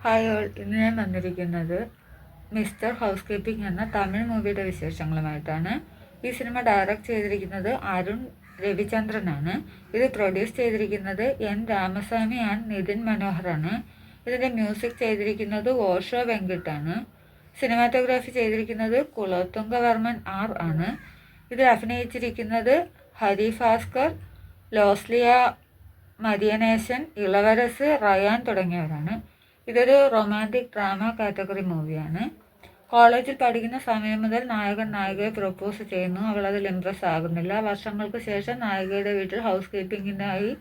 Hi all, ഇന്ന് ഞാൻ വന്നിരിക്കുന്നത് മിസ്റ്റർ ഹൗസ് കീപ്പിംഗ് എന്ന തമിഴ് മൂവിയുടെ വിശേഷങ്ങളുമായിട്ടാണ്. ഈ സിനിമ ഡയറക്റ്റ് ചെയ്തിരിക്കുന്നത് അരുൺ രവിചന്ദ്രനാണ്. ഇത് പ്രൊഡ്യൂസ് ചെയ്തിരിക്കുന്നത് എൻ രാമസ്വാമി ആൻഡ് നിതിൻ മനോഹറാണ്. ഇതിൻ്റെ മ്യൂസിക് ചെയ്തിരിക്കുന്നത് ഓഷോ വെങ്കിട്ടാണ്. സിനിമാറ്റോഗ്രാഫി ചെയ്തിരിക്കുന്നത് കുലോത്തുംഗവർമ്മൻ ആർ ആണ്. ഇതിൽ അഭിനയിച്ചിരിക്കുന്നത് ഹരി ഭാസ്കർ, ലോസ്ലിയ മരിയനേശൻ, ഇളവരസ്, റയാൻ തുടങ്ങിയവരാണ്. ഇതൊരു റൊമാൻറ്റിക് ഡ്രാമ കാറ്റഗറി മൂവിയാണ്. കോളേജിൽ പഠിക്കുന്ന സമയം മുതൽ നായകൻ നായികയെ പ്രൊപ്പോസ് ചെയ്യുന്നു. അവൾ അതിൽ ഇംപ്രസ് ആകുന്നില്ല. വർഷങ്ങൾക്ക് ശേഷം നായികയുടെ വീട്ടിൽ ഹൗസ് കീപ്പിങ്ങിനായി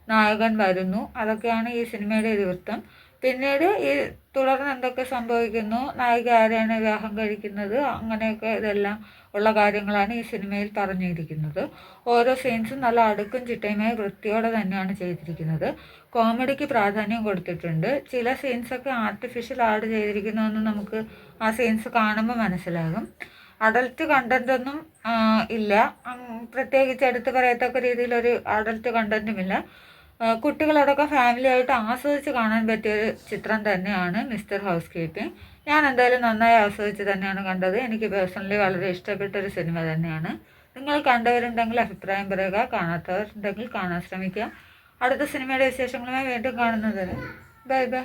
നായകൻ വരുന്നു. അതൊക്കെയാണ് ഈ സിനിമയുടെ ഇതിവൃത്തം. പിന്നീട് തുടർന്ന് എന്തൊക്കെ സംഭവിക്കുന്നു, നായിക ആരെയാണ് വിവാഹം കഴിക്കുന്നത്, അങ്ങനെയൊക്കെ ഇതെല്ലാം ഉള്ള കാര്യങ്ങളാണ് ഈ സിനിമയിൽ പറഞ്ഞിരിക്കുന്നത്. ഓരോ സീൻസും നല്ല അടുക്കും ചിട്ടയുമായി വൃത്തിയോടെ തന്നെയാണ് ചെയ്തിരിക്കുന്നത്. കോമഡിക്ക് പ്രാധാന്യം കൊടുത്തിട്ടുണ്ട്. ചില സീൻസൊക്കെ ആർട്ടിഫിഷ്യൽ ആഡ് ചെയ്തിരിക്കുന്നതെന്ന് നമുക്ക് ആ സീൻസ് കാണുമ്പോൾ മനസ്സിലാകും. അഡൽട്ട് കണ്ടൻറ്റൊന്നും ഇല്ല, പ്രത്യേകിച്ച് എടുത്ത് പറയത്തക്ക രീതിയിലൊരു അഡൽട്ട് കണ്ടൻറ്റുമില്ല. കുട്ടികളടക്കം ഫാമിലിയായിട്ട് ആസ്വദിച്ച് കാണാൻ പറ്റിയൊരു ചിത്രം തന്നെയാണ് മിസ്റ്റർ ഹൗസ് കീപ്പിംഗ്. ഞാൻ എന്തായാലും നന്നായി ആസ്വദിച്ച് തന്നെയാണ് കണ്ടത്. എനിക്ക് പേഴ്സണലി വളരെ ഇഷ്ടപ്പെട്ടൊരു സിനിമ തന്നെയാണ്. നിങ്ങൾ കണ്ടവരുണ്ടെങ്കിൽ അഭിപ്രായം പറയുക, കാണാത്തവരുണ്ടെങ്കിൽ കാണാൻ ശ്രമിക്കുക. അടുത്ത സിനിമയുടെ വിശേഷങ്ങളുമായി വീണ്ടും കാണുന്നത് വരെ ബൈ ബൈ.